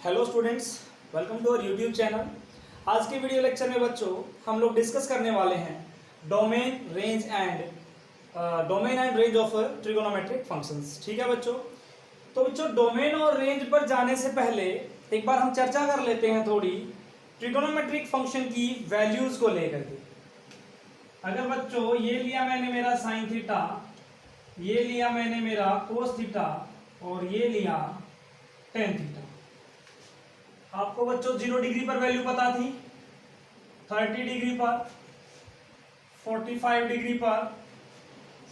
Hello students, welcome to our YouTube channel. आज के video lecture में बच्चों हम लोग डिस्कस करने वाले हैं domain and range of trigonometric functions. ठीक है बच्चों, तो बच्चों डोमेन और रेंज पर जाने से पहले एक बार हम चर्चा कर लेते हैं थोड़ी ट्रिगोनोमेट्रिक फंक्शन की वैल्यूज को लेकर के। अगर बच्चों ये लिया मैंने मेरा साइन थीटा, ये लिया मैंने मेरा कोस थीटा और ये लिया टेन थीटा। आपको बच्चों 0 डिग्री पर वैल्यू पता थी, 30 डिग्री पर, 45 डिग्री पर,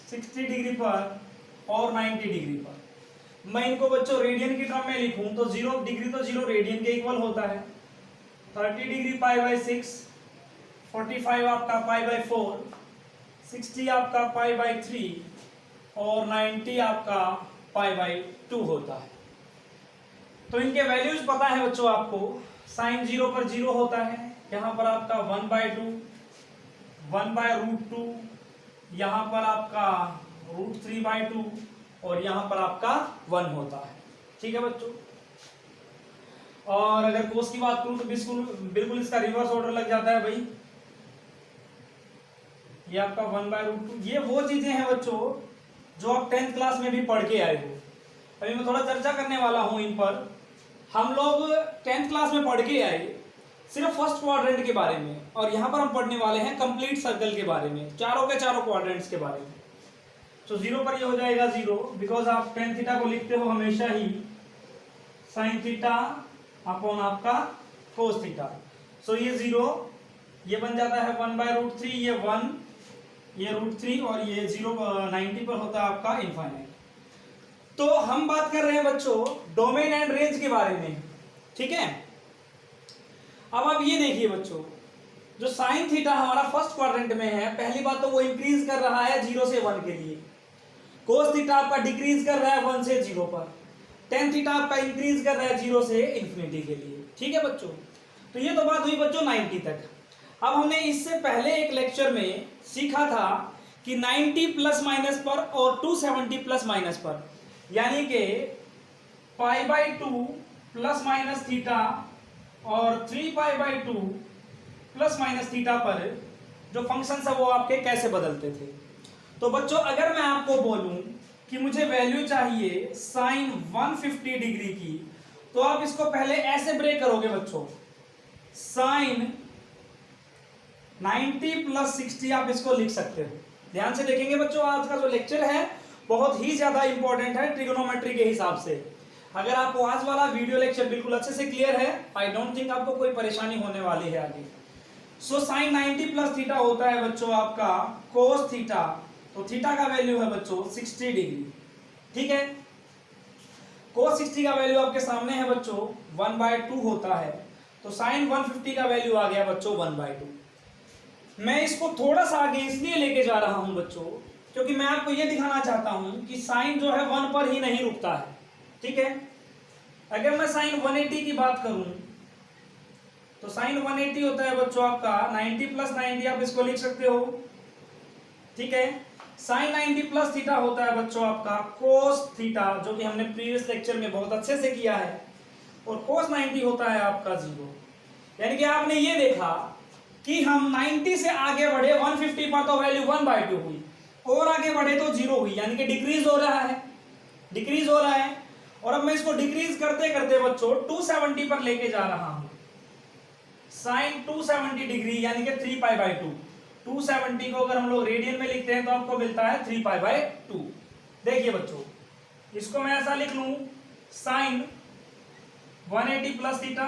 60 डिग्री पर और 90 डिग्री पर। मैं इनको बच्चों रेडियन की टर्म में लिखूं तो 0 डिग्री तो 0 रेडियन के इक्वल होता है। 30 डिग्री π/6, 45 आपका π/4, 60 आपका π/3 और 90 आपका π/2 होता है। तो इनके वैल्यूज पता है बच्चों आपको। साइन 0 पर 0 होता है, यहां पर आपका 1/2, 1/√2, यहां पर आपका √3/2 और यहां पर आपका 1 होता है। ठीक है बच्चों, और अगर कोस की बात करूं तो बिल्कुल इसका रिवर्स ऑर्डर लग जाता है भाई। ये आपका 1/√2। ये वो चीजें हैं बच्चों जो आप 10th क्लास में भी पढ़ के आए हो। अभी मैं थोड़ा चर्चा करने वाला हूं इन पर। हम लोग 10th क्लास में पढ़ के आए सिर्फ फर्स्ट क्वाड्रेंट के बारे में, और यहां पर हम पढ़ने वाले हैं कंप्लीट सर्कल के बारे में, चारों के चारों क्वाड्रेंट्स के बारे में। तो 0 पर ये हो जाएगा 0, बिकॉज आप टेन थीटा को लिखते हो हमेशा ही साइन थीटा अपॉन आपका कोस थीटा। सो ये 0, ये बन जाता है 1/√3, ये 1, ये √3 और ये 0 90 पर होता है आपका इनफाइनाइट। तो हम बात कर रहे हैं बच्चों डोमेन एंड रेंज के बारे में। ठीक है, अब आप ये देखिए बच्चों, जो साइन थीटा हमारा फर्स्ट क्वाड्रेंट में है, पहली बात तो वो इंक्रीज कर रहा है 0 से 1 के लिए। कोस थीटा आपका डिक्रीज कर रहा है 1 से 0 पर। टेन थीटा आपका इंक्रीज कर रहा है 0 से इन्फिनिटी के लिए। ठीक है बच्चों, तो ये तो बात हुई बच्चों 90 तक। अब हमने इससे पहले एक लेक्चर में सीखा था कि 90 प्लस माइनस पर और 270 प्लस माइनस पर, यानी कि π/2 प्लस माइनस थीटा और 3π/2 प्लस माइनस थीटा पर जो फंक्शन है वो आपके कैसे बदलते थे। तो बच्चों अगर मैं आपको बोलूं कि मुझे वैल्यू चाहिए साइन 150 डिग्री की, तो आप इसको पहले ऐसे ब्रेक करोगे बच्चों, साइन 90 प्लस 60 आप इसको लिख सकते हो। ध्यान से देखेंगे बच्चों, आज का जो लेक्चर है बहुत ही ज्यादा इंपॉर्टेंट है ट्रिगोनोमेट्री के हिसाब से। अगर आपको आज वाला वीडियो लेक्चर बिल्कुल अच्छे से क्लियर है, आई डोंट थिंक आपको कोई परेशानी होने वाली है आगे। सो साइन 90 प्लस थीटा होता है बच्चों आपका कोस थीटा, तो थीटा का वैल्यू है बच्चों 60 डिग्री। ठीक है, कोस 60 का वैल्यू आपके सामने है बच्चों 1/2 होता है, तो साइन 150 का वैल्यू आ गया बच्चों 1/2। मैं इसको थोड़ा सा आगे इसलिए लेके जा रहा हूं बच्चों क्योंकि मैं आपको यह दिखाना चाहता हूं कि साइन जो है 1 पर ही नहीं रुकता है। ठीक है, अगर मैं साइन 180 की बात करूं तो साइन 180 होता है बच्चों आपका 90 प्लस 90, आप इसको लिख सकते हो। ठीक है, साइन 90 प्लस थीटा होता है बच्चों आपका कोस थीटा, जो कि हमने प्रीवियस लेक्चर में बहुत अच्छे से किया है, और कोस 90 होता है आपका 0। यानी कि आपने ये देखा कि हम 90 से आगे बढ़े 150 पर तो वैल्यू 1/2 हुई, और आगे बढ़े तो 0 हुई, यानी कि डिक्रीज हो रहा है, डिक्रीज हो रहा है। और अब मैं इसको डिक्रीज करते करते बच्चों 270 पर लेके जा रहा हूं, साइन 270 डिग्री यानी कि 3π/2। 270 को अगर हम लोग रेडियन में लिखते हैं तो आपको मिलता है 3π/2। देखिए बच्चों, इसको मैं ऐसा लिख लूं, साइन 180 प्लस थीटा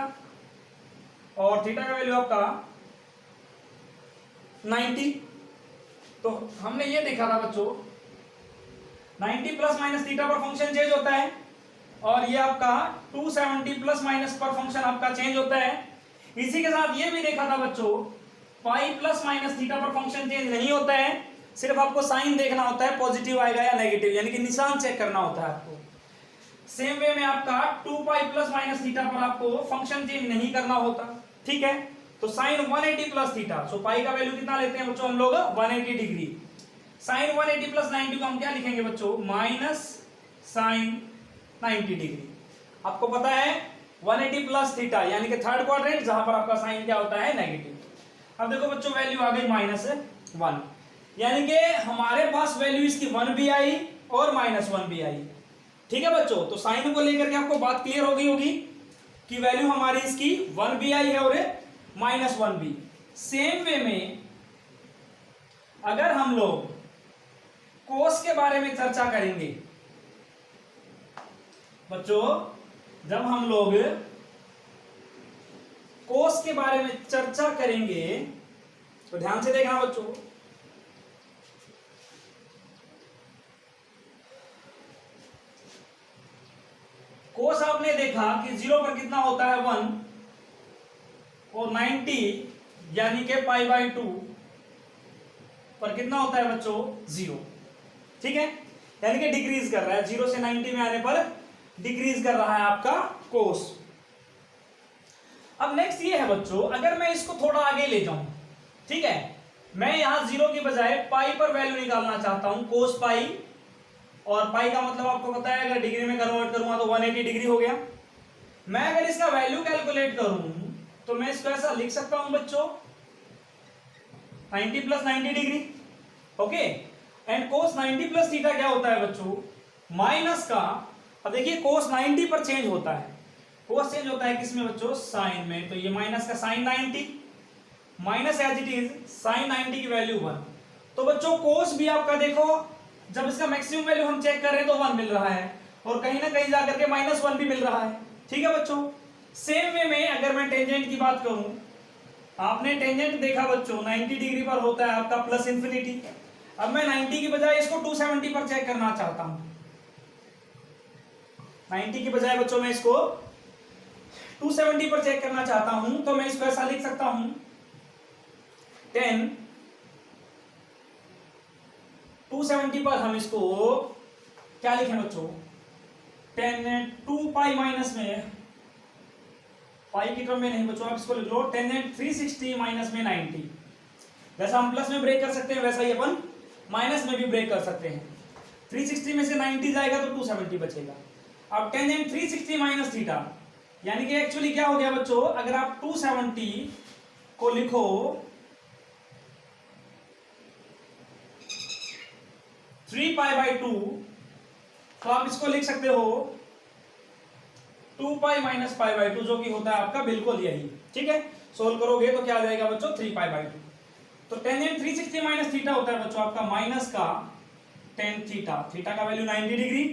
और थीटा का वैल्यू आपका 90। तो हमने ये देखा था बच्चों 90 प्लस माइनस थीटा पर फंक्शन चेंज होता है, और ये आपका 270 प्लस माइनस पर फंक्शन आपका चेंज होता है। इसी के साथ ये भी देखा था बच्चों पाई प्लस माइनस थीटा पर फंक्शन चेंज नहीं होता है, सिर्फ आपको साइन देखना होता है पॉजिटिव आएगा या नेगेटिव, यानी कि निशान चेक करना होता है आपको। सेम वे में आपका 2π प्लस माइनस थीटा पर आपको फंक्शन चेंज नहीं करना होता। ठीक है, तो साइन 180 प्लस थीटा, सो पाई का वैल्यू कितना लेते हैं बच्चों हम लोग 180 डिग्री। साइन 180 प्लस 90 को हम क्या लिखेंगे बच्चों, माइनस साइन 90 डिग्री। आपको पता है 180 प्लस थीटा, यानी कि थर्ड क्वाड्रेंट जहां पर आपका साइन क्या होता है नेगेटिव। अब देखो बच्चों वैल्यू आ गई -1, यानी कि हमारे पास वैल्यू इसकी 1 भी आई और -1 भी आई। ठीक है बच्चों, तो साइन को लेकर के आपको बात क्लियर हो गई होगी कि वैल्यू हमारी इसकी 1 भी आई है और -1 भी। सेम वे में अगर हम लोग कोस के बारे में चर्चा करेंगे बच्चों, जब हम लोग कोस के बारे में चर्चा करेंगे तो ध्यान से देखना बच्चों, कोस आपने देखा कि 0 पर कितना होता है 1 और 90 यानी कि π/2 पर कितना होता है बच्चों 0। ठीक है, यानी कि डिक्रीज कर रहा है, 0 से 90 में आने पर डिक्रीज कर रहा है आपका कोस। अब नेक्स्ट ये है बच्चों, अगर मैं इसको थोड़ा आगे ले जाऊं, ठीक है, मैं यहां 0 की बजाय पाई पर वैल्यू निकालना चाहता हूं, कोस पाई, और पाई का मतलब आपको पता है, अगर डिग्री में कन्वर्ट करूंगा तो 180 डिग्री हो गया। मैं अगर इसका वैल्यू कैलकुलेट करूं तो मैं इसको ऐसा लिख सकता हूं बच्चों 90 plus 90 degree, okay. And cos 90 plus theta क्या होता है बच्चों, माइनस का, अब देखिए कोस 90 पर चेंज होता है, कोस चेंज होता है किसमें बच्चों, साइन में, तो ये माइनस का sine 90 minus as it is sine 90 की वैल्यू 1। तो बच्चों कोस भी आपका देखो, जब इसका मैक्सिमम वैल्यू हम चेक कर रहे हैं तो 1 मिल रहा है, और कहीं ना कहीं जाकर के -1 भी मिल रहा है। ठीक है बच्चों, सेम वे में अगर मैं टेंजेंट की बात करूं, आपने टेंजेंट देखा बच्चों 90 डिग्री पर होता है आपका प्लस इंफिनिटी। अब मैं 90 की बजाय इसको 270 पर चेक करना चाहता हूं, 90 की बजाय बच्चों मैं इसको 270 पर चेक करना चाहता हूं, तो मैं इसको ऐसा लिख सकता हूं 10 270 पर हम इसको क्या लिखें बच्चों, 10 2 पाई माइनस में, पाई की टर्म में नहीं बच्चों, आप इसको लिख लो 10 360 माइनस में 90। जैसा हम प्लस में ब्रेक कर सकते हैं वैसा ही अपन माइनस में भी ब्रेक कर सकते हैं। 360 में से 90 जाएगा तो 270 बचेगा। अब 10 360 माइनस थीटा, यानी कि एक्चुअली क्या हो गया बच्चों, अगर आप 270 को लिखो 3π/2, तो आप इसको लिख सकते हो 2π माइनस π/2, जो कि होता है आपका बिल्कुल यही। ठीक है, सोल्व करोगे तो क्या आ जाएगा बच्चों 3π/2। तो 10 360 माइनस थीटा होता है बच्चों आपका माइनस का 10 थीटा, थीटा का वैल्यू 90 डिग्री,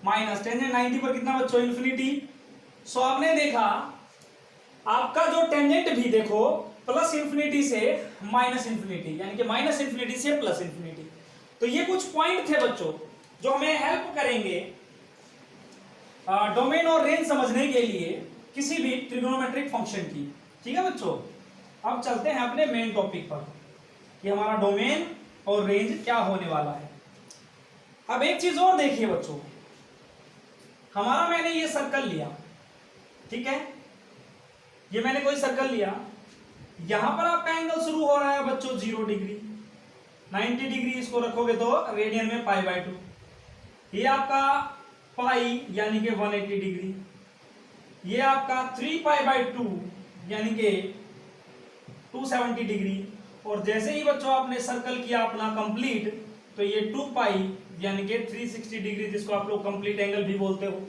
माइनस 10 90 पर कितना बच्चों इन्फिनिटी। सो आपने देखा आपका जो टेंजेंट भी देखो प्लस इंफिनिटी से माइनस इंफिनिटी, यानी कि माइनस इंफिनिटी से प्लस इंफिनिटी। तो ये कुछ पॉइंट थे बच्चों जो हमें हेल्प करेंगे डोमेन और रेंज समझने के लिए किसी भी ट्रिग्नोमेट्रिक फंक्शन की। ठीक है बच्चों, अब चलते हैं अपने मेन टॉपिक पर कि हमारा डोमेन और रेंज क्या होने वाला है। अब एक चीज और देखिए बच्चों, हमारा मैंने ये सर्कल लिया, ठीक है, ये मैंने कोई सर्कल लिया, यहां पर आपका एंगल शुरू हो रहा है बच्चों 0 डिग्री, 90 डिग्री इसको रखोगे तो रेडियन में π/2, ये आपका पाई यानी कि 180 डिग्री, ये आपका 3π/2 यानी कि 270 डिग्री, और जैसे ही बच्चों आपने सर्कल किया अपना कंप्लीट, तो ये 2π यानी कि 360 डिग्री, जिसको आप लोग कंप्लीट एंगल भी बोलते हो,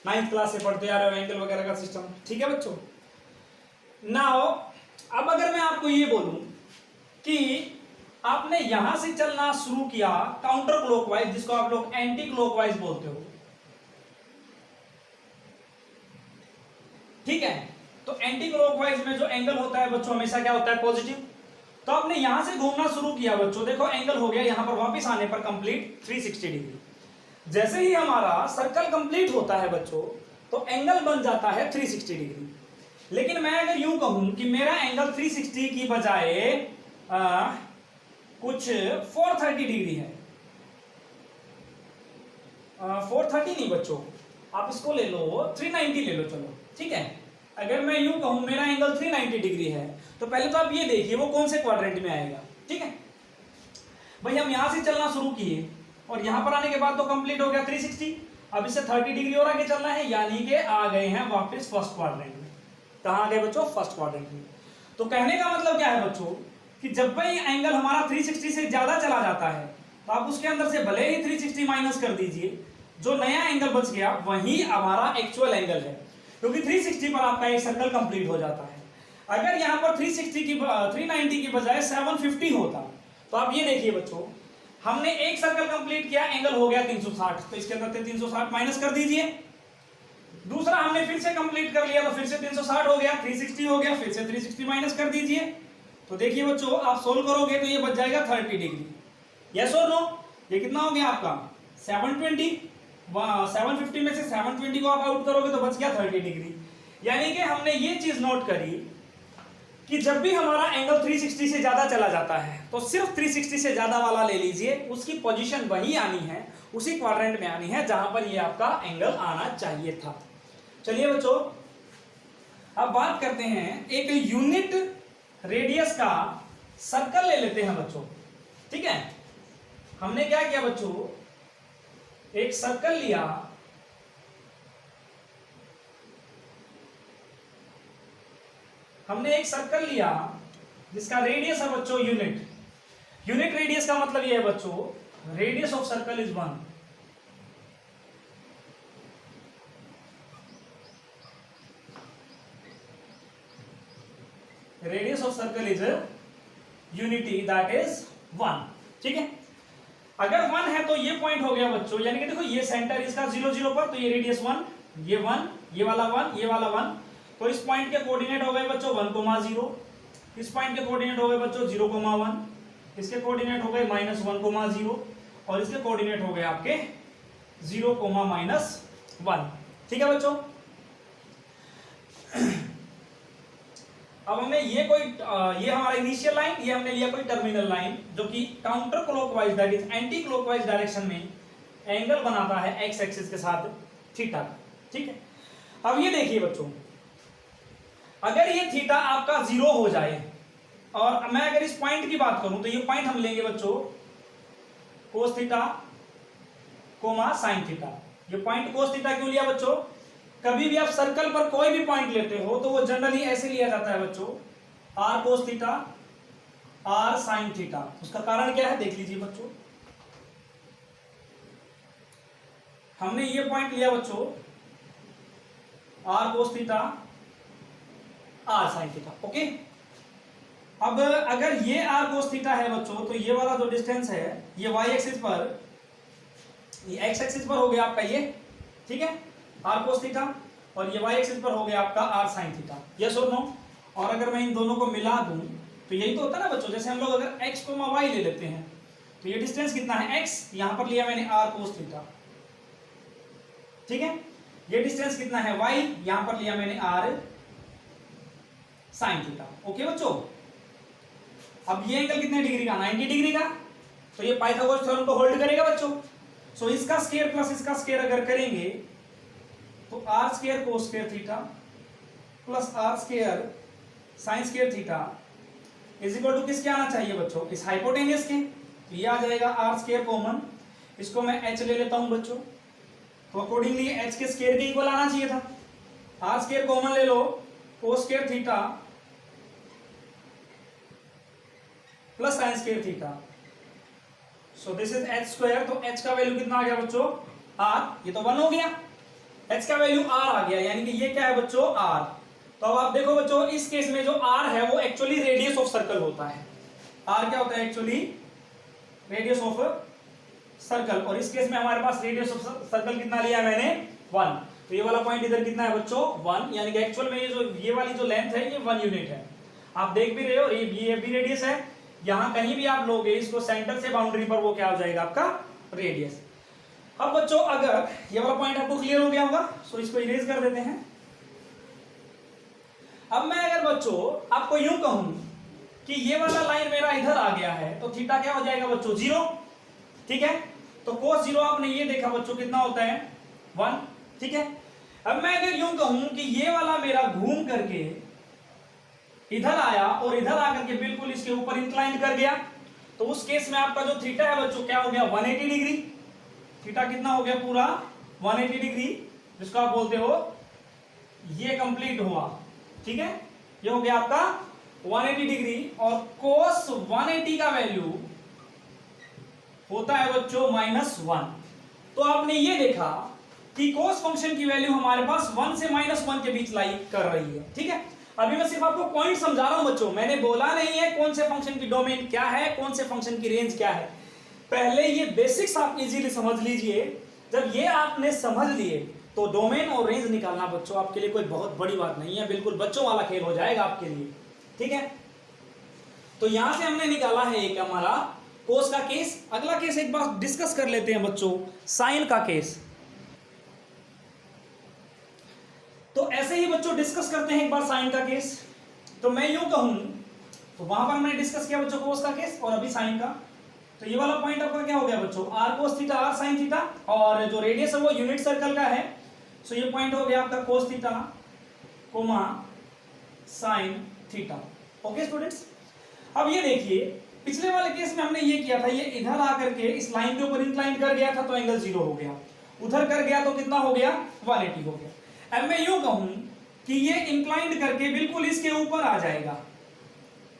9th क्लास से पढ़ते आ रहे हो एंगल वगैरह का सिस्टम। ठीक है बच्चों, नाउ अब अगर मैं आपको ये बोलूं कि आपने यहां से चलना शुरू किया काउंटर क्लॉकवाइज, जिसको आप लोग एंटी क्लॉकवाइज बोलते हो, ठीक है, तो एंटी क्लॉकवाइज में जो एंगल होता है बच्चों हमेशा क्या होता है पॉजिटिव। तो आपने यहां से घूमना शुरू किया बच्चों, देखो एंगल हो गया यहां पर वापस आने पर कंप्लीट 360 डिग्री। जैसे ही हमारा सर्कल कंप्लीट होता है बच्चों तो एंगल बन जाता है 360 डिग्री। लेकिन मैं अगर यूं कहूं कि मेरा एंगल 360 की बजाय कुछ 430 डिग्री है, 430 नहीं बच्चों, आप इसको ले लो 390 ले लो, चलो ठीक है। अगर मैं यूं कहूं मेरा एंगल 390 डिग्री है, तो पहले तो आप ये देखिए वो कौन से क्वाड्रेंट में आएगा। ठीक है भाई, हम यहां से चलना शुरू किए और यहां पर आने के बाद तो कंप्लीट हो गया 360, अब इससे 30 डिग्री और आगे चलना है, यानी कि आ गए हैं वापस फर्स्ट क्वाड्रेंट में। कहां गए बच्चों? फर्स्ट क्वाड्रेंट में। तो कहने का मतलब क्या है बच्चों कि जब भी एंगल हमारा 360 से ज्यादा चला जाता है तो आप उसके अंदर से भले ही 360 माइनस कर दीजिए, जो नया एंगल बच गया वही हमारा एक्चुअल एंगल है, क्योंकि 360 पर आपका एक सर्कल कंप्लीट हो जाता है। अगर यहां पर 390 की बजाय 750 होता तो आप ये देखिए बच्चों, हमने एक सर्कल कंप्लीट किया, एंगल हो गया 360, तो इसके अंदर 360 माइनस कर दीजिए। दूसरा हमने फिर से कंप्लीट कर लिया तो फिर से 360 हो गया, 360 हो गया, फिर से 360 माइनस कर दीजिए। तो देखिए बच्चों, आप सोल्व करोगे तो ये बच जाएगा 30 डिग्री। यस और नो? ये कितना हो गया आपका 720। 750 में से 720 को आप आउट करोगे तो बच गया 30 डिग्री। यानी कि हमने ये चीज नोट करी कि जब भी हमारा एंगल 360 से ज्यादा चला जाता है तो सिर्फ 360 से ज्यादा वाला ले लीजिए, उसकी पोजीशन वही आनी है, उसी क्वाड्रेंट में आनी है जहां पर ये आपका एंगल आना चाहिए था। चलिए बच्चों, अब बात करते हैं एक यूनिट रेडियस का सर्कल ले लेते हैं बच्चों। ठीक है, हमने क्या किया बच्चों, एक सर्कल लिया, हमने एक सर्कल लिया जिसका रेडियस है बच्चों यूनिट। यूनिट रेडियस का मतलब यह है बच्चों, radius of circle is 1। Radius of circle is unity, that is 1। ठीक है, अगर 1 है तो ये पॉइंट हो गया बच्चों, यानी कि देखो ये सेंटर इसका 0 0 पर, तो ये रेडियस 1, ये 1, ये वाला 1, ये वाला 1। तो इस पॉइंट के कोऑर्डिनेट हो गए बच्चों 1, 0। इस पॉइंट के कोऑर्डिनेट हो गए बच्चों 0, 1। इसके कोऑर्डिनेट हो गए -1, 0। और इसके कोऑर्डिनेट हो गए आपके 0, -1। ठीक है बच्चों, अब हमने ये हमारा इनिशियल लाइन, ये हमने लिया कोई टर्मिनल लाइन जो कि counter clockwise that is anti clockwise direction में एंगल बनाता है एक्स एक्सिस के साथ थीटा। ठीक है, अब ये देखिए बच्चों, अगर ये थीटा आपका 0 हो जाए, और मैं अगर इस पॉइंट की बात करूं तो ये पॉइंट हम लेंगे बच्चों cos theta coma sine theta. ये पॉइंट कोस थीटा क्यों लिया बच्चों? कभी भी आप सर्कल पर कोई भी पॉइंट लेते हो तो वो जनरली ऐसे लिया जाता है बच्चों, r cos theta, r sine theta. उसका कारण क्या है देख लीजिए बच्चों, हमने ये पॉइंट लिया बच्चों r cos theta, r sine theta. Okay, अब अगर ये आर कोस थीटा है बच्चों तो ये वाला जो डिस्टेंस है ये वाई एक्सिस पर, ये एक्स एक्सिस पर हो गया आपका ये, ठीक है, आर कोस थीटा, और ये वाई एक्सिस पर हो गया आपका आर साइन थीटा। यस और नो? और अगर मैं इन दोनों को मिला दूं तो यही तो होता है ना बच्चों, जैसे हम लोग अगर एक्स कोमा वाई ले लेते हैं तो ये डिस्टेंस कितना है एक्स, यहां पर लिया मैंने आर कोस थीटा। ठीक है, ये डिस्टेंस कितना है वाई, यहां पर लिया मैंने आर साइन थीटा। ओके बच्चों, अब ये एंगल कितने डिग्री का? 90 डिग्री का। तो ये पाइथागोरस थ्योरम को होल्ड करेगा बच्चों। सो इसका स्क्वायर प्लस इसका स्क्वायर अगर करेंगे तो r square cos square theta plus r square sine square theta is equal to किसके आना चाहिए बच्चों? इस हाइपोटेन्यूस के। तो ये आ जाएगा आर स्क्वायर कॉमन, इसको मैं एच ले लेता हूं बच्चों, तो अकॉर्डिंगली एच के स्क्वायर के इक्वल आना चाहिए था। आर स्क्वायर कॉमन ले लो, cos square theta plus sine square theta, so this is H square. तो एच का वैल्यू कितना आ गया बच्चों? आर, ये तो 1 हो गया, एच का वैल्यू आर आ गया, यानी कि ये क्या है बच्चों? आर। तो अब आप देखो बच्चों, इस केस में जो आर है वो एक्चुअली रेडियस ऑफ सर्कल होता है। आर क्या होता है? एक्चुअली रेडियस ऑफ सर्कल, और इस केस में हमारे पास रेडियस ऑफ सर्कल कितना लिया मैंने? 1। तो ये वाला पॉइंट इधर कितना है बच्चों? 1, यानी कि एक्चुअल में ये वाली जो लेंथ है ये 1 यूनिट है। आप देख भी रहे हो, ये भी रेडियस है, यहां कहीं भी आप लोगे इसको सेंटर से बाउंड्री पर, वो क्या हो जाएगा आपका? रेडियस। अब बच्चों अगर ये वाला पॉइंट आपको क्लियर हो गया होगा, सो इसको इरेज कर देते हैं। अब मैं अगर बच्चों आपको यूं कहूं कि ये वाला लाइन मेरा इधर आ गया है तो थीटा क्या हो जाएगा बच्चों? 0। ठीक है, तो कोस 0 आपने ये देखा बच्चों कितना होता है? 1। ठीक है, अब मैं अगर यूं कहूं कि ये वाला मेरा घूम करके इधर आया और इधर आकर के बिल्कुल इसके ऊपर इंक्लाइन कर गया, तो उस केस में आपका जो थीटा है बच्चों क्या हो गया? 180 डिग्री। थीटा कितना हो गया? पूरा 180 डिग्री जिसको आप बोलते हो ये कंप्लीट हुआ, ठीक है। ये हो गया आपका 180 डिग्री और cos 180 का वैल्यू होता है बच्चों -1। तो आपने ये देखा कि cos फंक्शन की वैल्यू हमारे पास 1 से -1 के बीच लाई कर रही है, ठीक है। अभी मैं सिर्फ आपको पॉइंट समझा रहा हूं बच्चों, मैंने बोला नहीं है कौन से फंक्शन की डोमेन क्या है, कौन से फंक्शन की रेंज क्या है। पहले ये बेसिक्स आप इजीली समझ लीजिए। जब ये आपने समझ लिए तो डोमेन और रेंज निकालना बच्चों आपके लिए कोई बहुत बड़ी बात नहीं है, बिल्कुल बच्चों वाला खेल हो जाएगा आपके लिए, ठीक है। तो यहां से हमने निकाला है एक हमारा कोस का केस। अगला केस एक बार डिस्कस कर लेते हैं बच्चों, साइन का केस। तो ऐसे ही बच्चों डिस्कस करते हैं एक बार साइन का केस। तो मैं यूं कहूं तो वहां पर हमने डिस्कस किया बच्चों कोस का केस और अभी साइन का। तो ये वाला पॉइंट आपका क्या हो गया बच्चों, r cos theta r sine theta, और जो रेडियस है वो यूनिट सर्कल का है। सो ये पॉइंट हो गया आपका cos theta coma sign theta. Okay students, अब ये देखिए पिछले वाले केस में हमने ये किया था, ये इधर आकर के इस लाइन के ऊपर इंक्लाइन कर गया था तो एंगल 0 हो गया, उधर कर गया तो कितना हो गया 180 हो गया। अब मैं यूं कहूं कि ये इंक्लाइंड करके बिल्कुल इसके ऊपर आ जाएगा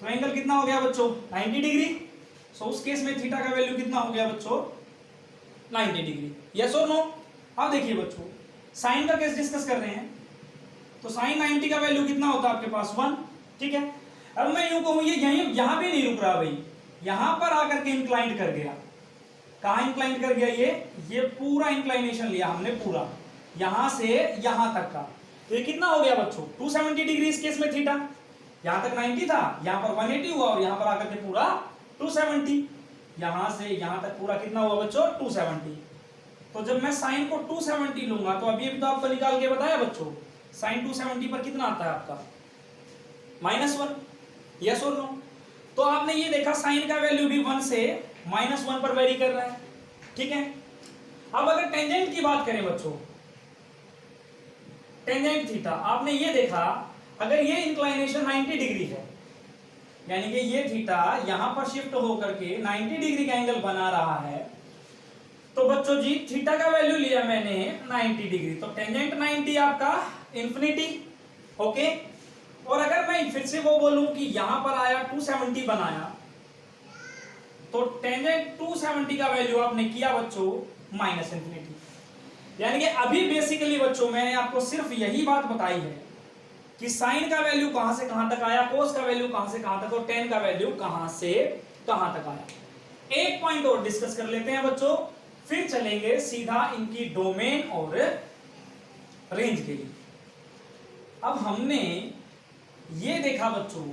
तो एंगल कितना हो गया बच्चों 90 डिग्री। सो उस केस में थीटा का वैल्यू कितना हो गया बच्चों 90 डिग्री। यस और नो। अब देखिए बच्चों साइन का केस डिस्कस कर रहे हैं तो साइन 90 का वैल्यू कितना होता है आपके पास 1, ठीक है। अब मैं यूं कहूं ये यहां पे नहीं रुक रहा भाई, यहां पर आकर के इंक्लाइंड कर गया। कहां इंक्लाइंड कर गया, ये पूरा इंक्लाइनेशन लिया हमने पूरा यहां से यहां तक का। तो ये कितना हो गया बच्चों 270 डिग्री इस केस में थीटा। यहां तक 90 था, यहां पर 180 हुआ और यहां पर आकर के पूरा 270। यहां से यहां तक पूरा कितना हुआ बच्चों 270। तो जब मैं साइन को 270 लूंगा तो अभी तो आपको निकाल के बताया बच्चों साइन 270 पर कितना आता है आपका -1। यस और नो। तो आपने ये देखा साइन का वैल्यू भी 1 से -1 पर वेरी कर रहा है, ठीक है। अब अगर टेंजेंट की बात करें बच्चों, टेंजेंट थीटा, आपने ये देखा अगर ये इंक्लाइनेशन 90 डिग्री है यानी कि ये थीटा यहां पर शिफ्ट होकर के 90 डिग्री का एंगल बना रहा है, तो बच्चों जी थीटा का वैल्यू लिया मैंने 90 डिग्री, तो टेंजेंट 90 आपका इंफिनिटी। ओके, और अगर मैं फिर से वो बोलूं कि यहां पर आया 270 बनाया तो टेंजेंट 270 का वैल्यू आपने किया बच्चों -इंफिनिटी। यानी कि अभी बेसिकली बच्चों मैंने आपको सिर्फ यही बात बताई है कि साइन का वैल्यू कहां से कहां तक आया, कोस का वैल्यू कहां से कहां तक और टेन का वैल्यू कहां से कहां तक आया। एक पॉइंट और डिस्कस कर लेते हैं बच्चों, फिर चलेंगे सीधा इनकी डोमेन और रेंज के लिए। अब हमने ये देखा बच्चों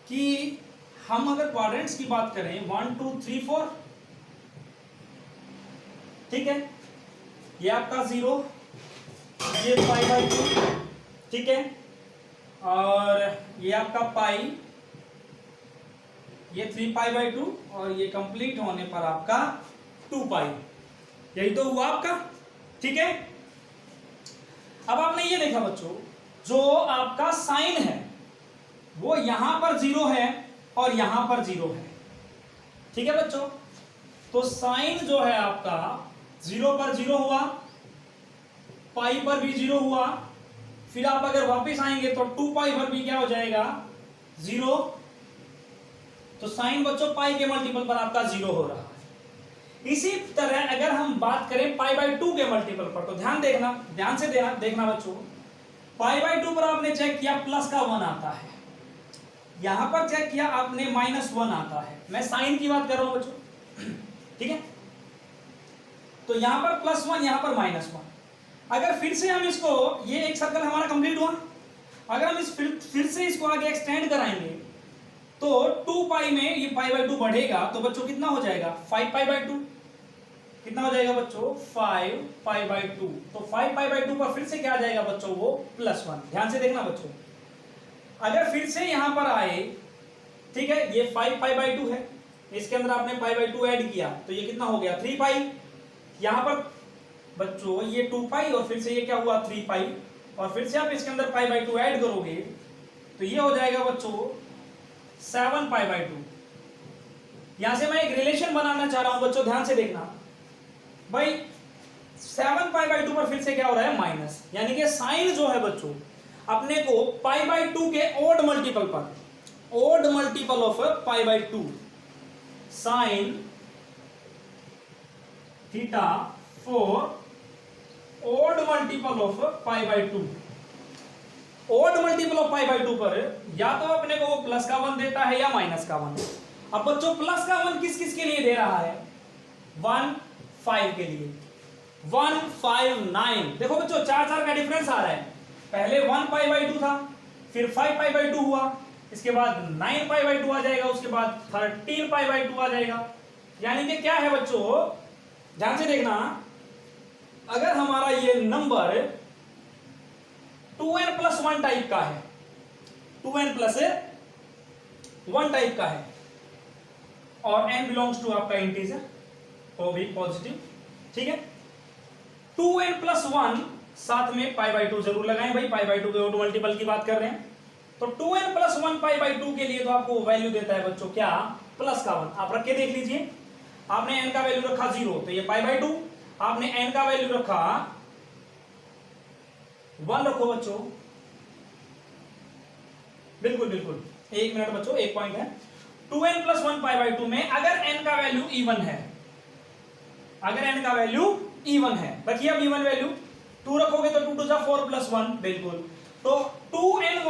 कि हम अगर क्वाड्रेंट्स की बात करें 1 2 3 4, ठीक है, ये आपका 0, ये π/2, ठीक है, और ये आपका पाई, ये 3π/2 और ये कंप्लीट होने पर आपका 2π। यही तो हुआ आपका, ठीक है। अब आपने ये देखा बच्चों जो आपका साइन है वो यहां पर 0 है और यहां पर 0 है, ठीक है बच्चों। तो साइन जो है आपका 0 पर 0 हुआ, पाई पर भी 0 हुआ, फिर आप अगर वापस आएंगे तो 2π पर भी क्या हो जाएगा 0। तो साइन बच्चों पाई के मल्टीपल पर आपका 0 हो रहा है। इसी तरह अगर हम बात करें π/2 के मल्टीपल पर तो ध्यान से देखना बच्चों, π/2 पर आपने चेक किया प्लस का 1 आता है, यहां पर चेक किया आपने -1 आता है। मैं साइन की बात कर रहा हूं बच्चों, ठीक है। तो यहां पर +1 यहां पर -1। अगर फिर से हम इसको, ये एक सर्कल हमारा कंप्लीट हुआ, अगर हम इस फिर से इसको आगे एक्सटेंड कराएंगे तो 2π में ये π/2 बढ़ेगा तो बच्चों कितना हो जाएगा 5π/2। कितना हो जाएगा बच्चों 5π/2। तो 5π/2 पर फिर से क्या आ जाएगा बच्चों वो +1। ध्यान से देखना बच्चों, अगर फिर से यहां पर आए, ठीक है, ये 5π/2 है, इसके अंदर आपने π/2 ऐड किया तो ये कितना हो गया 3π। यहां पर बच्चों ये 2π और फिर से ये क्या हुआ 3π, और फिर से आप इसके अंदर π/2 ऐड करोगे तो ये हो जाएगा बच्चों 7π/2। यहां से मैं एक रिलेशन बनाना चाह रहा हूं बच्चों, ध्यान से देखना भाई, 7 पाई बाई 2 पर फिर से क्या हो रहा है माइनस, यानी कि साइन जो है बच्चों अपने को पाई बाई 2 के ओड मल्टीपल पर, odd multiple of pi by 2, sine theta for odd multiple of pi by 2, odd multiple of pi by 2 पर या तो अपने को वो प्लस का 1 देता है या माइनस का 1। अब बच्चों प्लस का 1 किस किस के लिए दे रहा है, 1 5 के लिए, 1 5 9। देखो बच्चों 4 4 का डिफरेंस आ रहा है, पहले 1 पाई बाई 2 था, फिर 5 पाई बाई 2 हुआ, इसके बाद 9 पाई बाई 2 आ जाएगा, उसके बाद 13 पाई बाई 2 आ जाएगा। यानी कि क्या है बच्चों, ध्यान से देखना, अगर हमारा ये नंबर 2n प्लस 1 टाइप का है, 2n प्लस 1 टाइप का है और n बिलोंग्स टू आपका इंटीजर, वो भी पॉजिटिव, ठीक है। 2n प्लस 1 साथ में पाई बाई 2 जरूर लगाएं भाई, पाई बाई 2 के ओड मल्टीपल की बात कर रहे हैं। तो 2n प्लस 1 पाई बाई 2 के लिए तो आपको वैल्यू देता है बच्चों क्या, प्लस का 1। आप रख के देख लीजिए, आपने n का वैल्यू रखा 0 तो ये पाई बाई 2, आपने n का वैल्यू रखा 1 रखो बच्चों, बिल्कुल बिल्कुल, एक मिनट बच्चों, एक पॉइंट है। 2n प्लस 1 पाई बाई 2 में अगर n का वैल्यू इवन है, अगर n का वैल्यू इवन है, रखिए अब इवन वैल्यू 2 रखोगे तो 2 2 4 प्लस 1, बिल्कुल। तो 2n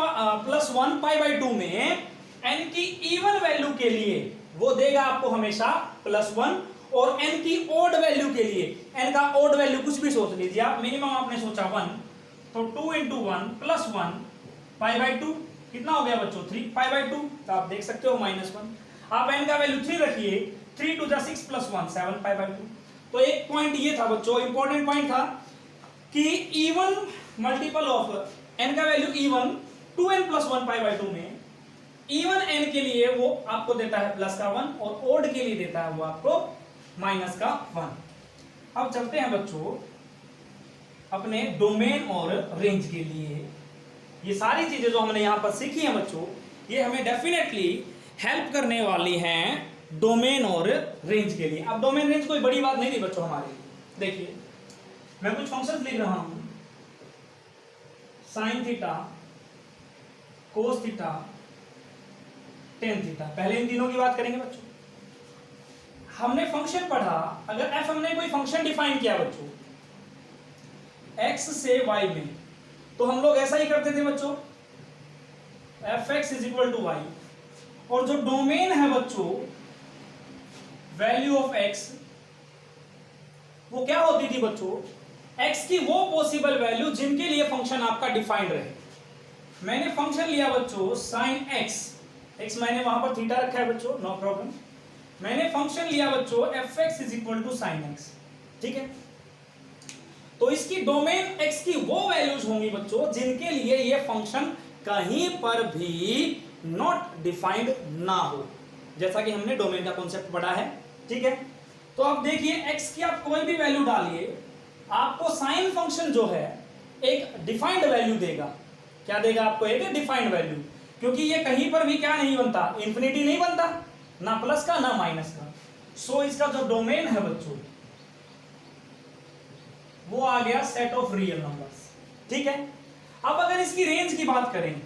प्लस 1 पाई बाई 2 में n की इवन वैल्यू के लिए वो देगा आपको हमेशा प्लस 1, और n की ओड वैल्यू के लिए, n का ओड वैल्यू कुछ भी सोच लीजिए आप, मिनिमम आपने सोचा 1, तो 2 इंटू 1 प्लस 1 पाई बाई 2 कितना हो गया बच्चों, 3 पाई बाई 2, तो आप देख सकते हो -1। आप n का वैल्यू 3 रखिए, 3 2 6 प्लस 1 7 पाई बाई 2। तो एक पॉइंट ये था बच्चों, इंपॉर्टेंट पॉइंट था कि इवन मल्टीपल ऑफ n का value even 2n plus 1 pi by 2 में इवन n के लिए वो आपको देता है प्लस का 1 और ओड के लिए देता है वो आपको माइनस का 1। अब चलते हैं बच्चों अपने डोमेन और रेंज के लिए। ये सारी चीजें जो हमने यहां पर सीखी हैं बच्चों, ये हमें डेफिनेटली हेल्प करने वाली हैं डोमेन और रेंज के लिए। अब डोमेन रेंज कोई बड़ी बात नहीं थी बच्चों हमारे लिए। देखिए मैं कुछ फंक्शंस लिख रहा हूं, sine theta, cos theta, tan theta. पहले इन तीनों की बात करेंगे बच्चों। हमने फंक्शन पढ़ा, अगर f हमने कोई फंक्शन डिफाइन किया बच्चों x से y में, तो हम लोग ऐसा ही करते थे बच्चों, fx is equal to y, और जो डोमेन है बच्चों वैल्यू ऑफ x, वो क्या होती थी बच्चों, x की वो पॉसिबल वैल्यू जिनके लिए फंक्शन आपका डिफाइंड रहे। मैंने फंक्शन लिया बच्चों साइन x मैंने वहां पर थीटा रखा है बच्चों, नो प्रॉब्लम। मैंने फंक्शन लिया बच्चों fx is equal to sine x, ठीक है। तो इसकी डोमेन x की वो वैल्यूज होंगी बच्चों जिनके लिए ये फंक्शन कहीं पर भी नॉट डिफाइंड ना हो, जैसा कि हमने डोमेन का कॉन्सेप्ट पढ़ा है, ठीक है। तो अब देखिए x की आप कोई भी वैल्यू डालिए, आपको साइन फंक्शन जो है एक डिफाइंड वैल्यू देगा। क्या देगा आपको, एक डिफाइंड वैल्यू, क्योंकि ये कहीं पर भी क्या नहीं बनता, इंफिनिटी नहीं बनता, ना प्लस का ना माइनस का। सो इसका जो डोमेन है बच्चों वो आ गया सेट ऑफ रियल नंबर्स, ठीक है। अब अगर इसकी रेंज की बात करें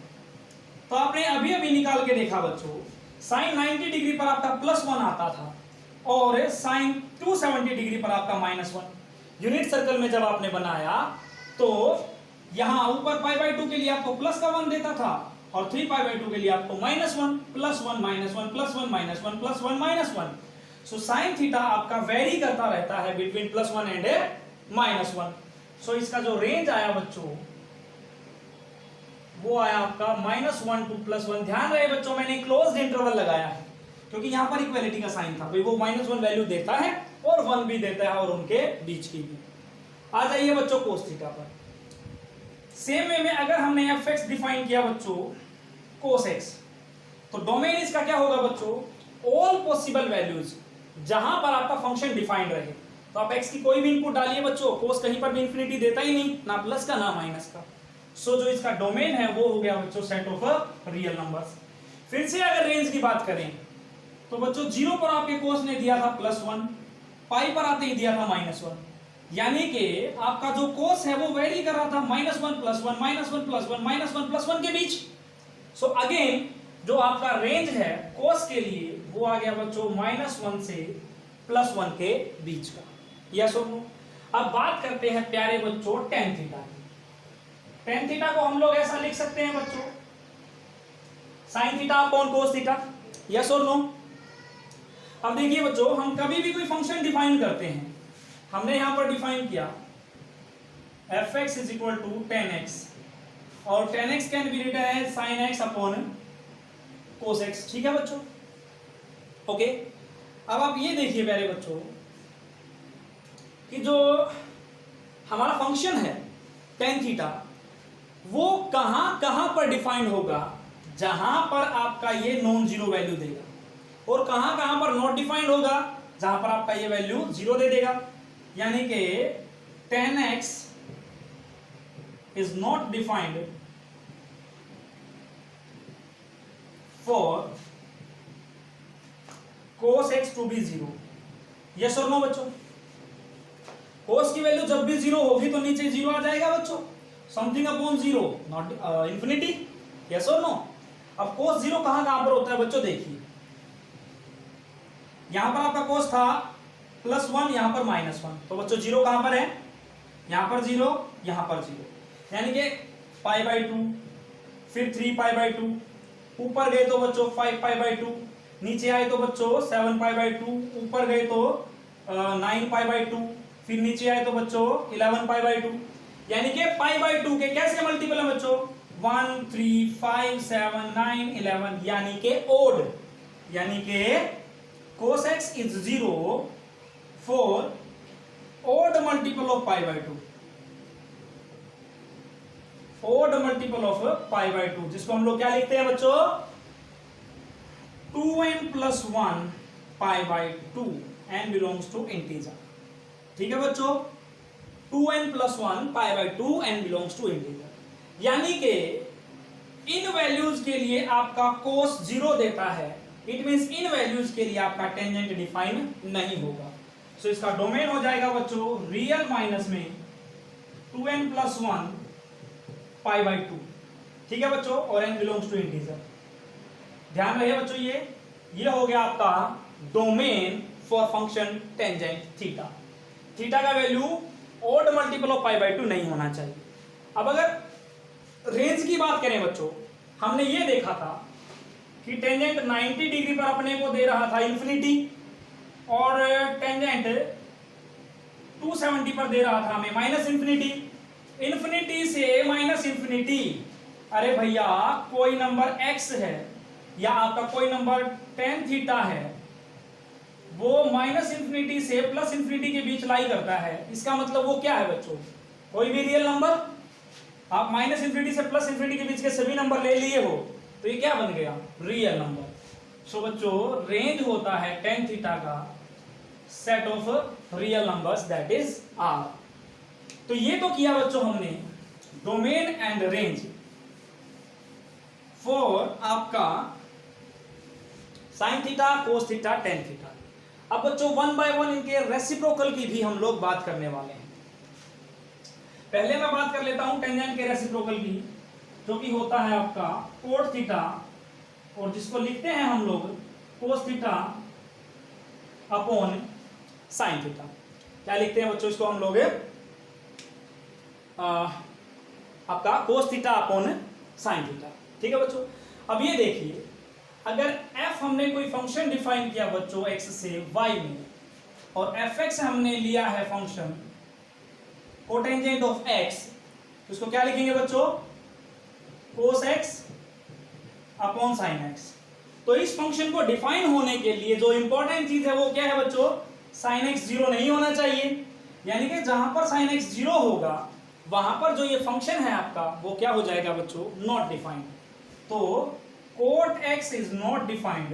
तो आपने अभी अभी निकाल के देखा बच्चों, साइन 90 डिग्री पर आपका +1 आता था और साइन 270 डिग्री पर आपका -1। यूनिट सर्कल में जब आपने बनाया तो यहां ऊपर पाई बाई 2 के लिए आपको प्लस का 1 देता था और 3 पाई बाई 2 के लिए आपको -1 +1 -1 +1 -1 +1 -1। सो साइन थीटा आपका वेरी करता रहता है बिटवीन +1 एंड -1। सो इसका जो रेंज आया बच्चों वो आया आपका -1 to +1। ध्यान रहे बच्चों मैंने क्लोज्ड इंटरवल लगाया है क्योंकि यहां पर इक्वालिटी का साइन था, भाई वो -1 वैल्यू देता है और 1 भी देता है और उनके बीच की भी। आ जाइए बच्चों कोस थीटा पर। सेम वे में अगर हमने fx डिफाइन किया बच्चों cos x, तो डोमेन इसका क्या होगा बच्चों, ऑल पॉसिबल वैल्यूज जहां पर आपका फंक्शन डिफाइंड रहे। तो आप x की कोई भी इनपुट डालिए बच्चों, cos कहीं पर भी इंफिनिटी देता ही नहीं, ना प्लस का ना माइनस का। सो जो इसका डोमेन है वो हो गया बच्चों सेट ऑफ रियल नंबर्स। फिर से अगर रेंज की बात करें तो बच्चों 0 पर आपके cos ने दिया था +1, पाई पर आते ही दिया था -1, यानी कि आपका जो कोस है वो वेरी कर रहा था -1 + 1 -1 + 1 -1 + 1 के बीच। सो अगेन जो आपका रेंज है कोस के लिए वो आ गया बच्चों -1 से +1 के बीच का। यस और नो? अब बात करते हैं प्यारे बच्चों tan थीटा की। tan थीटा को हम लोग ऐसा लिख सकते हैं बच्चों sin theta upon cos theta. Yes और नो? अब देखिए बच्चों हम कभी भी कोई फंक्शन डिफाइन करते हैं, हमने यहां पर डिफाइन किया f(x) = tan x और tan x can be written as sin x upon cos x। ठीक है बच्चों? ओके। अब आप ये देखिए प्यारे बच्चों कि जो हमारा फंक्शन है tan थीटा वो कहां कहां पर डिफाइन होगा, जहां पर आपका ये नॉन जीरो वैल्यू देगा, और कहां कहां पर नॉट डिफाइंड होगा जहां पर आपका ये वैल्यू जीरो दे देगा। यानी कि tan x is not defined for cos x to be 0। Yes और नो बच्चों? cos की वैल्यू जब भी 0 होगी तो नीचे 0 आ जाएगा बच्चों, something upon 0 not infinity. Yes और नो? अब cos 0 कहां कहां पर होता है बच्चों? देखिए यहां पर आपका cos था +1, यहां पर -1, तो बच्चों 0 कहां पर है? यहां पर 0, यहां पर 0, यानी कि π/2, फिर 3π/2, ऊपर गए तो बच्चों 5π/2, नीचे आए तो बच्चों 7π/2, ऊपर गए तो 9π/2, फिर नीचे आए तो बच्चों 11π/2। यानी कि π/2 के कैसे मल्टीपल है बच्चों? 1 3 5 7 9 11, यानी कि ओड। यानी कि cos x is 0 for odd multiple of π/2, odd multiple of π/2, जिसको हम लोग क्या लिखते हैं बच्चों? 2n + 1 π/2 n belongs to integer। ठीक है बच्चों? 2n + 1 π/2 n belongs to integer। यानी कि इन वैल्यूज के लिए आपका cos 0 देता है, इट मींस इन वैल्यूज के लिए आपका टेंजेंट डिफाइन नहीं होगा। सो इसका डोमेन हो जाएगा बच्चों रियल माइनस में 2n + 1 π/2। ठीक है बच्चों? और n बिलोंग्स टू इंटीजर। ध्यान रहे बच्चों, ये हो गया आपका domain for function tangent theta. Theta का वैल्यू ऑड मल्टीपल ऑफ π/2 नहीं होना चाहिए। अब अगर रेंज की बात करें बच्चों, हमने ये देखा था कि टेंजेंट 90 डिग्री पर अपने को दे रहा था इंफिनिटी, और टेंजेंट 270 पर दे रहा था हमें -इंफिनिटी। इंफिनिटी से -इंफिनिटी, अरे भैया कोई नंबर x है या आपका कोई नंबर tan थीटा है, वो -इंफिनिटी से +इंफिनिटी के बीच लाई करता है। इसका मतलब वो क्या है बच्चों? कोई भी रियल नंबर, आप -इंफिनिटी से +इंफिनिटी के बीच के सभी नंबर ले लिए हो तो ये क्या बन गया? Real number. सो बच्चों रेंज होता है tan थीटा का set of real numbers, that is R। तो ये तो किया बच्चों हमने डोमेन एंड रेंज फॉर आपका sin theta, cos theta, tan theta. अब बच्चों 1 बाय 1 इनके रेसिप्रोकल की भी हम लोग बात करने वाले हैं। पहले मैं बात कर लेता हूं टेंजेंट के रेसिप्रोकल की, जो कि होता है आपका cot थीटा, और जिसको लिखते हैं हम लोग cos theta upon sin theta. क्या लिखते हैं बच्चों इसको हम लोग? आपका cos theta upon sin theta. ठीक है बच्चों? अब ये देखिए, अगर f हमने कोई फंक्शन डिफाइन किया बच्चों x से y में, और fx हमने लिया है फंक्शन कोटेंजेंट ऑफ x, तो इसको क्या लिखेंगे बच्चों? cos x upon sin x। तो इस फंक्शन को डिफाइन होने के लिए जो इंपॉर्टेंट चीज है वो क्या है बच्चों? sin x 0 नहीं होना चाहिए। यानी कि जहां पर sin x 0 होगा वहां पर जो ये फंक्शन है आपका वो क्या हो जाएगा बच्चों? Not defined. तो cot x is not defined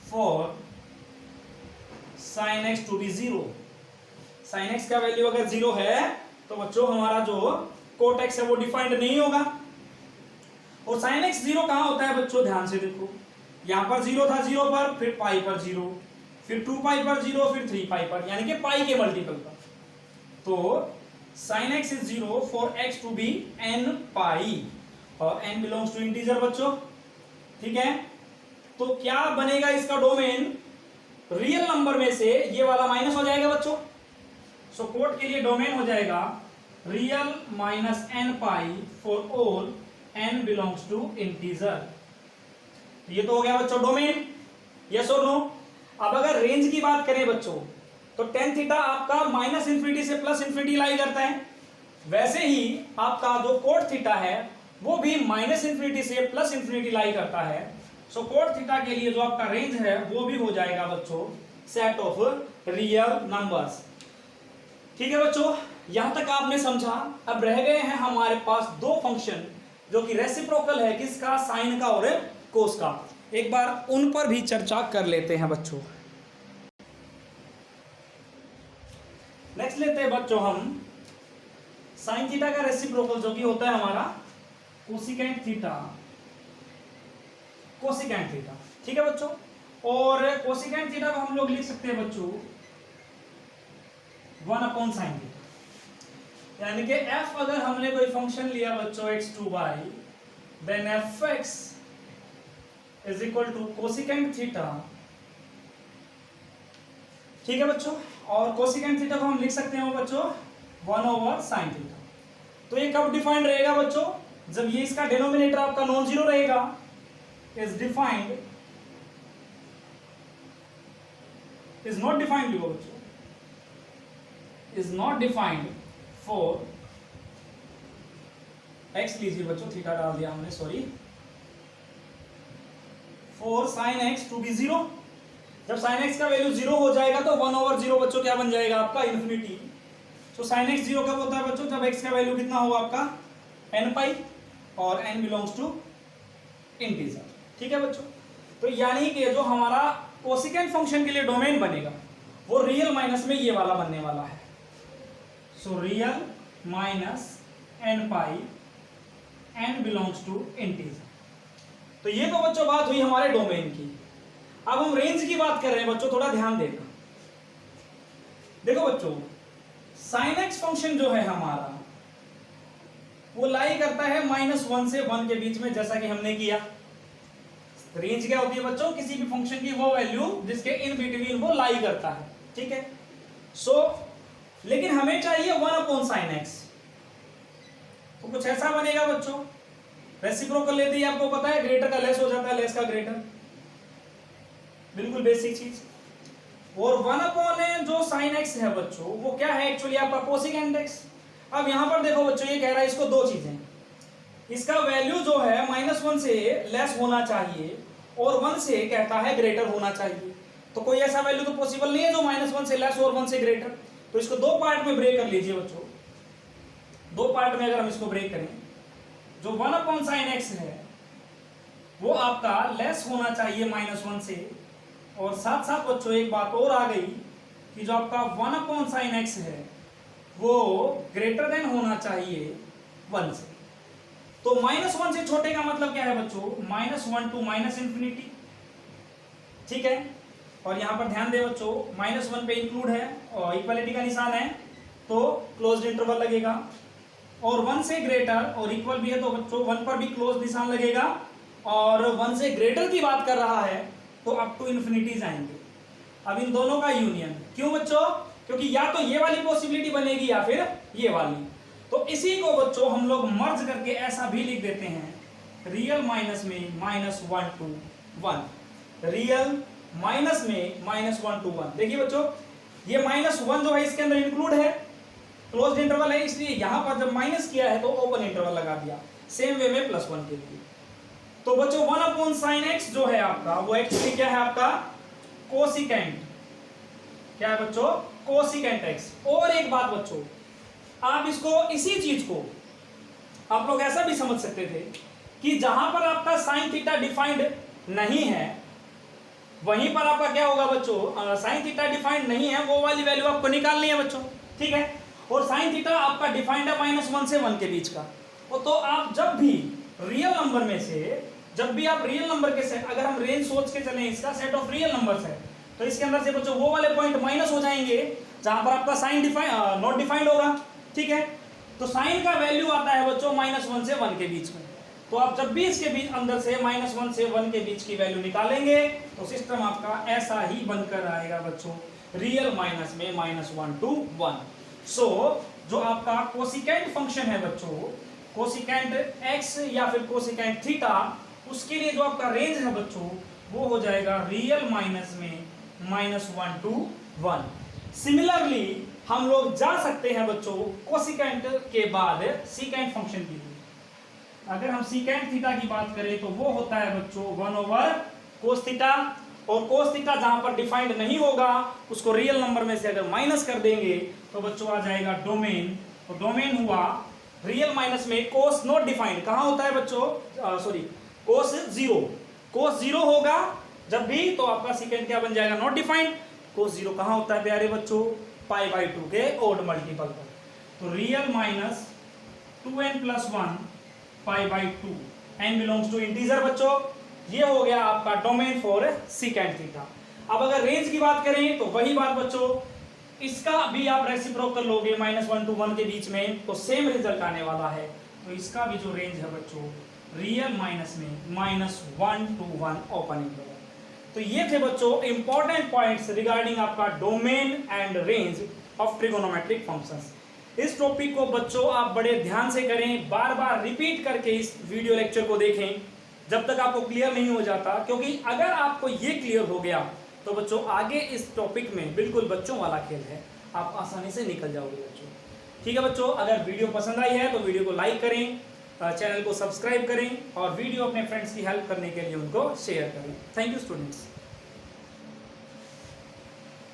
for sin x to be 0। sin x का वैल्यू अगर 0 है तो बच्चों हमारा जो cot x है वो डिफाइंड नहीं होगा। और साइन एक्स जीरो कहाँ होता है बच्चों, ध्यान से देखो, यहाँ पर जीरो था, जीरो पर, फिर पाई पर जीरो, फिर 2 पाई पर जीरो, फिर 3 पाई पर, यानी कि पाई के मल्टीपल पर। तो sine x is zero for x to be n pi, और एन बिलोंग्स टू इंटीजर बच्चों, ठीक है। तो क्या बनेगा इसका डोमेन, रियल नंबर में से ये वाला माइनस हो जाएगा बच्चों। सो कोट के लिए डोमेन हो जाएगा real minus n pi for all n belongs to integer. ये तो हो गया बच्चों डोमेन, यस और नो। अब अगर रेंज की बात करें बच्चों, तो टेन थीटा आपका माइनस इंफिनिटी से प्लस इंफिनिटी लाई करता है, वैसे ही आपका जो कोट थीटा है वो भी माइनस इंफिनिटी से प्लस इंफिनिटी लाई करता है। सो कोट थीटा के लिए जो आपका रेंज है वो भी हो जाएगा बच्चों सेट ऑफ रियल नंबर्स, ठीक है बच्चों। यहां तक आपने समझा। अब रह गए हैं हमारे पास दो फंक्शन जो कि रेसिप्रोकल है, किसका, साइन का और कोस का। एक बार उन पर भी चर्चा कर लेते हैं बच्चों। नेक्स्ट लेते हैं बच्चों हम साइन थीटा का रेसिप्रोकल, जो कि होता है हमारा कोसिकेंट थीटा, कोसिकेंट थीटा, ठीक है बच्चों। और कोसिकेंट थीटा को हम लोग लिख सकते हैं बच्चों 1 साइन थीटा, यानी कि f अगर हमने कोई फंक्शन लिया बच्चों x2y, then fx is equal to cosecant theta, ठीक है बच्चों। और कोसिकेंट थीटा को हम लिख सकते हैं बच्चों 1/sin थीटा। तो ये कब डिफाइंड रहेगा बच्चों, जब ये इसका डिनोमिनेटर आपका नॉन जीरो रहेगा। Is defined, is not defined लिखो बच्चों, is not defined for x, लीजिए बच्चों थीटा डाल दिया हमने, sorry, for sine x to be zero. जब साइन एक्स का वैल्यू जीरो हो जाएगा तो 1/0 बच्चों क्या बन जाएगा आपका, इन्फिनिटी। तो साइन एक्स जीरो कब होता है बच्चों, जब एक्स का वैल्यू कितना होगा आपका एन पाई, और एन बिलोंग्स टू इंटीजर, ठीक है बच्चों। तो यानी कि जो हमारा कोसिकेंट फंक्शन के लिए डोमेन बनेगा वो रियल माइनस में ये वाला बनने वाला है। So real minus n pi, n belongs to integer. तो ये तो बच्चों बात हुई हमारे डोमेन की। अब हम रेंज की बात कर रहे हैं बच्चों, थोड़ा ध्यान देना। देखो बच्चों, साइन एक्स फंक्शन जो है हमारा वो लाई करता है -1 से 1 के बीच में, जैसा कि हमने किया। रेंज क्या होती है बच्चों, किसी भी फंक्शन की वो वैल्यू जिसके इन बिटवीन वो लाई करता है, ठीक है। सो लेकिन हमें चाहिए 1/sin x, तो कुछ ऐसा बनेगा बच्चों। रेसिप्रोकल लेते ही आपको पता है ग्रेटर का लेस हो जाता है, लेस का ग्रेटर, बिल्कुल बेसिक चीज। और 1 जो sin x है बच्चों वो क्या है एक्चुअली आपका कोसिकेंट x। अब यहां पर देखो बच्चों, ये कह रहा है इसको दो चीजें, इसका वैल्यू जो है -1 से लेस होना चाहिए और 1 से कहता है ग्रेटर होना चाहिए। तो कोई ऐसा वैल्यू तो पॉसिबल नहीं है जो -1 से लेस और 1 से ग्रेटर। तो इसको दो पार्ट में ब्रेक कर लीजिए बच्चों। दो पार्ट में अगर हम इसको ब्रेक करें, जो 1/sin x है वो आपका लेस होना चाहिए -1 से, और साथ साथ बच्चों एक बात और आ गई कि जो आपका 1/sin x है वो ग्रेटर देन होना चाहिए 1 से। तो -1 से छोटे का मतलब क्या है बच्चों, -1 टू -infinity, ठीक है। और यहां पर ध्यान दे बच्चों, -1 पे इंक्लूड है और इक्वलिटी का निशान है तो क्लोज्ड इंटरवल लगेगा, और 1 से ग्रेटर और इक्वल भी है तो बच्चों 1 पर भी क्लोज निशान लगेगा, और 1 से ग्रेटर की बात कर रहा है तो अप टू इन्फिनिटी जाएंगे। अब इन दोनों का यूनियन, क्यों बच्चों, क्योंकि या तो ये वाली पॉसिबिलिटी बनेगी या फिर ये वाली। तो इसी को बच्चों हम लोग मर्ज करके ऐसा भी लिख देते हैं, रियल माइनस में -1 to 1, रियल माइनस में -1 to 1। देखिए बच्चों, ये -1 जो है इसके अंदर इंक्लूड है, क्लोज्ड इंटरवल है, इसलिए यहां पर जब माइनस किया है तो ओपन इंटरवल लगा दिया। सेम वे में +1 के लिए। तो बच्चों 1/sin x जो है आपका वो एक्चुअली क्या है आपका कोसिकेंट, क्या है बच्चों, कोसिकेंट x। और एक बात बच्चों, आप इसको इसी चीज को आप लोग ऐसा भी समझ सकते थे कि जहां पर आपका साइन थीटा डिफाइंड नहीं है वहीं पर आपका क्या होगा बच्चों, साइन थीटा डिफाइंड नहीं है वो वाली वैल्यू आपको निकालनी है बच्चों, ठीक है। और साइन थीटा आपका डिफाइंड है -1 से 1 के बीच का। तो आप जब भी रियल नंबर में से जब भी आप रियल नंबर के सेट, अगर हम रेंज सोच के चलें इसका सेट ऑफ रियल नंबर्स है, तो इसके अंदर से बच्चों वो वाले पॉइंट माइनस हो जाएंगे जहां पर आपका साइन नॉट डिफाइंड होगा, ठीक है। तो साइन का वैल्यू आता है बच्चों -1 से 1 के बीच में। तो आप जब भी इसके बीच अंदर से -1 से 1 के बीच की वैल्यू निकालेंगे तो सिस्टम आपका ऐसा ही बनकर आएगा बच्चों, रियल माइनस में -1 to 1। सो जो आपका कोसिकेंट फंक्शन है बच्चों, कोसिकेंट x या फिर कोसिकेंट थीटा, उसके लिए जो आपका रेंज है बच्चों वो हो जाएगा रियल माइनस में -1 to 1। सिमिलरली हम लोग जा सकते हैं बच्चों कोसिकेंट के बाद सीकेंट फंक्शन की लिए। अगर हम सीकेंट थीटा की बात करें तो वो होता है बच्चों 1/cos थीटा, और cos थीटा जहां पर डिफाइंड नहीं होगा उसको रियल नंबर में से अगर माइनस कर देंगे तो बच्चों आ जाएगा डोमेन। तो डोमेन हुआ रियल माइनस में cos नॉट डिफाइंड, कहां होता है बच्चों, सॉरी cos 0, cos 0 होगा जब भी, तो आपका सीकेंट क्या बन जाएगा, नॉट डिफाइंड। cos 0 कहां होता है प्यारे बच्चों, π/2 के ओड मल्टीपल पर। तो real minus 2n + 1 π/2, n belongs to integer बच्चों। ये हो गया आपका डोमेन फॉर सीकेंट थीटा। अब अगर रेंज की बात करें तो वही बात बच्चों, इसका भी आप रेसिप्रोकल लोगे -1 to 1 के बीच में तो सेम रिजल्ट आने वाला है। तो इसका भी जो रेंज है बच्चों रियल माइनस में -1 to 1 ओपन इंटरवल। तो ये थे बच्चों इंपॉर्टेंट पॉइंट्स रिगार्डिंग आपका domain and range of trigonometric functions. इस टॉपिक को बच्चों आप बड़े ध्यान से करें, बार बार रिपीट करके इस वीडियो लेक्चर को देखें जब तक आपको क्लियर नहीं हो जाता, क्योंकि अगर आपको ये क्लियर हो गया तो बच्चों आगे इस टॉपिक में बिल्कुल बच्चों वाला खेल है, आप आसानी से निकल जाओगे बच्चों। ठीक है बच्चों, अगर वीडियो पसंद आई है तो वीडियो को लाइक करें, चैनल को सब्सक्राइब करें और वीडियो अपने फ्रेंड्स की हेल्प करने के लिए उनको शेयर करें। Thank you students.